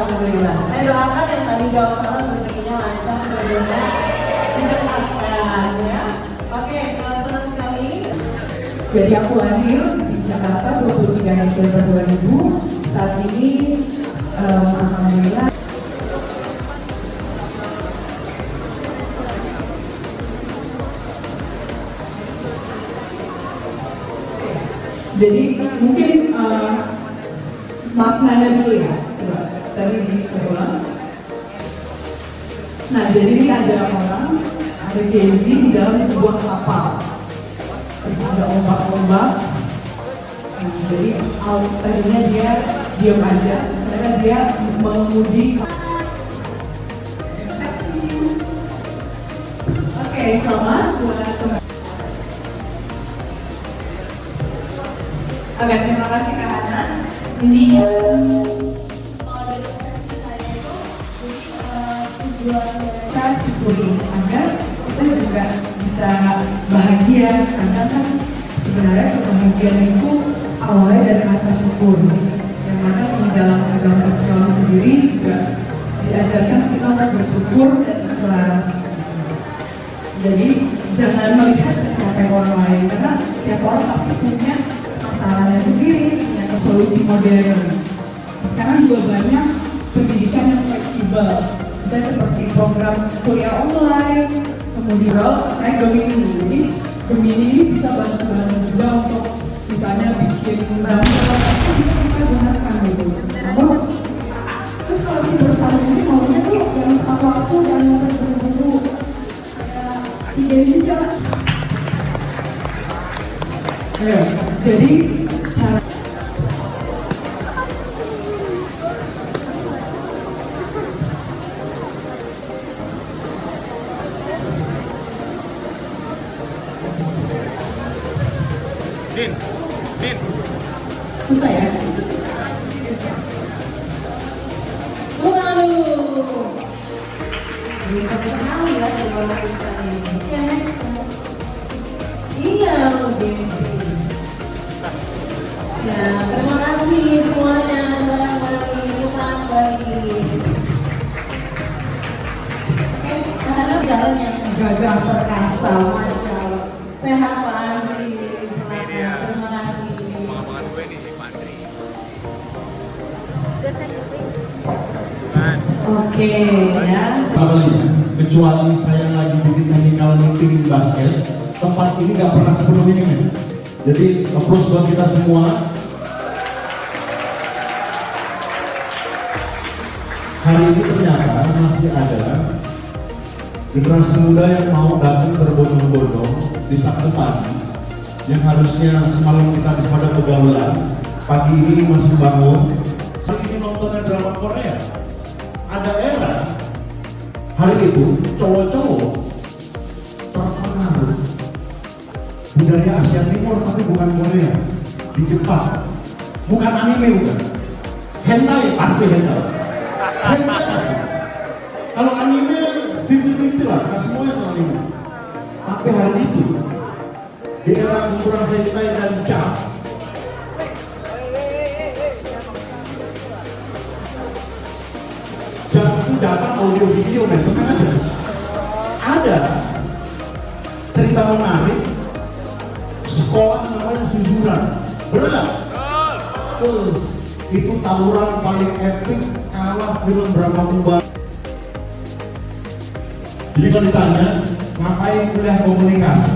Alhamdulillah. Saya doakan yang tadi jawab salah rezekinya lancar, jodohnya didekatkan ya. Oke, senang sekali. Jadi aku lahir di Jakarta 23 Desember 2000. Saat ini alhamdulillah. Jadi mungkin maknanya dulu ya, coba tadi diulang. Nah, jadi ini ada orang, ada Daisy di dalam sebuah kapal. Terus ada ombak-ombak. Nah, jadi tadinya dia diam aja, sekarang dia mengemudi. Oke, selamat buat teman. Oke, terima kasih Kak Hana. Ini kita syukuri agar kita juga bisa bahagia, karena kan sebenarnya kebahagiaan itu awalnya dari rasa syukur, yang mana di dalam agama Islam sendiri juga diajarkan kita untuk bersyukur dan ikhlas. Jadi jangan melihat pencapaian orang lain, karena setiap orang pasti punya masalahnya sendiri, punya solusi modern. Sekarang juga banyak pendidikan yang fleksibel, misalnya seperti program kuliah online, kemudian terkait Gemini. Jadi Gemini ini bisa bantu-bantu juga untuk misalnya bikin ramah, itu bisa kita gunakan gitu. Namun terus kalau si perusahaan ini maunya tuh yang tepat waktu dan yang terburu-buru, si Dewi juga. Jadi cara Din. Susah ya? Waduh. Ini sekali ya di luar ini. Ya, next. Iya, gengsi. Ya, terima kasih semuanya. Kembali. Oke, karena jalan yang gagah perkasa, Masya Allah. Sehat Pak Andri. Terima kasih. Oke, ya. Kecuali saya lagi bikin technical meeting basket, tempat ini nggak pernah sepenuh ini men. Jadi approach buat kita semua. Hari ini ternyata masih ada generasi muda yang mau datang berbondong-bondong di Sabtu pagi, yang harusnya semalam kita bisa pada pergaulan, pagi ini masih bangun. Hari ini nontonnya drama Korea. Ada era hari itu cowok-cowok terpengaruh budaya Asia Timur, tapi bukan Korea, di Jepang. Bukan anime, bukan hentai, pasti hentai pasti. Kalau anime 50-50 lah, nggak semua yang anime. Tapi hari itu di era kumpulan hentai dan JAV, itu dapat audio video, men, bukan aja. Ada cerita menarik, sekolah namanya Suzuran, benar? Itu tawuran paling epic, kalah film Brahma Kumbang. Jadi kalau ditanya, ngapain kuliah komunikasi?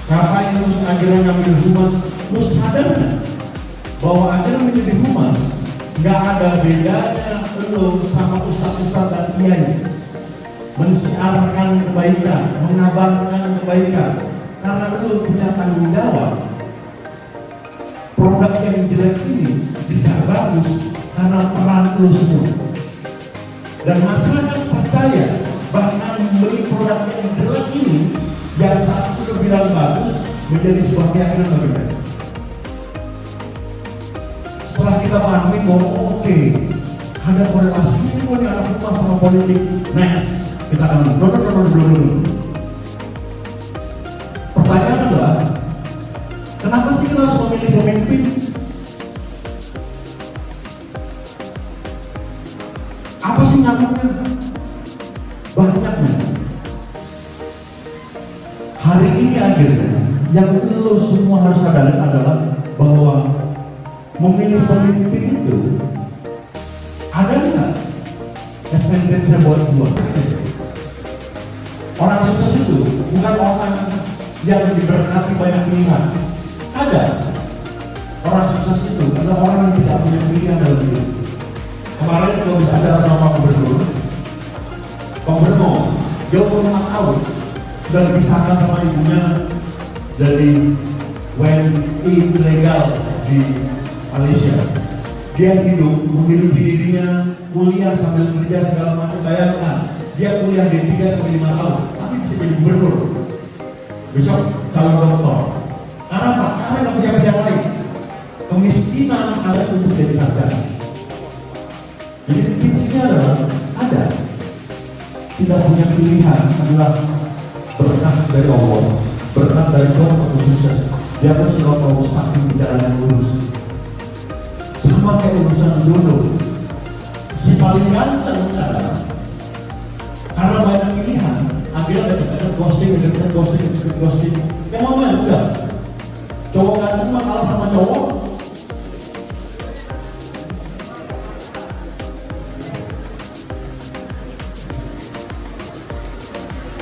Ngapain terus akhirnya ngambil humas? Lu sadar nggak bahwa akhirnya menjadi humas nggak ada bedanya lu sama ustadz-ustadz dan kiai mensiarkan kebaikan, mengabarkan kebaikan, karena lu punya tanggung jawab. Produk yang jelek ini bisa bagus karena peran lu semua, dan masyarakat percaya bahkan membeli produk yang jelek ini yang saat itu bilang bagus menjadi sebuah keyakinan bagi mereka. Setelah kita pahami bahwa oke, ada korelasi ini anak rumah sama politik, next kita akan dulu. Pertanyaan adalah, kenapa sih kita harus memilih pemimpin? Apa sih ngamuknya? Banyaknya. Hari ini akhirnya yang lo semua harus sadari adalah bahwa memilih pemimpin itu ada nggak advantage-nya buat gua? Orang sukses itu bukan orang yang diberkati banyak pilihan. Ada. Orang sukses itu adalah orang yang tidak punya pilihan dalam hidup. Kemarin kita bisa acara sama Pak Gubernur. Pak Gubernur, dia umur 5 tahun sudah dipisahkan sama ibunya dari WNI ilegal di Malaysia. Dia menghidupi dirinya, kuliah sambil kerja segala macam. Bayangkan, dia kuliah D3 sampai 5 tahun, tapi bisa jadi gubernur. Besok calon doktor. Karena apa? Karena nggak punya pilihan lain. Kemiskinan ada untuk jadi sarjana. Jadi tipsnya adalah ada. Tidak punya pilihan adalah berkat dari Allah, berkat dari Tuhan untuk sukses. Dia pun sudah tahu mustaqim di jalan yang lurus. Sama kayak urusan jodoh. Si paling ganteng adalah karena banyak pilihan, akhirnya ada ghosting. Yang mau main udah. Cowok ganteng mah kalah sama cowok.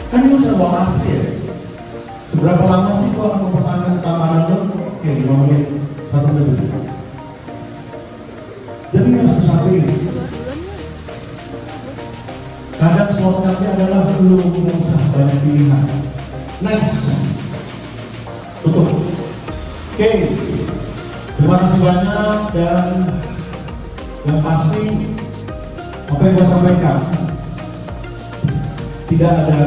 Kan itu serba asli ya. Seberapa lama sih gua akan mempertahankan ketampanan lo? Oke, 5 menit, 1 menit. Jadi harus disampaikan. Kadang shortcutnya adalah lu nggak usah banyak pilihan. Next, tutup. Oke, terima kasih banyak dan yang pasti apa yang gua sampaikan tidak ada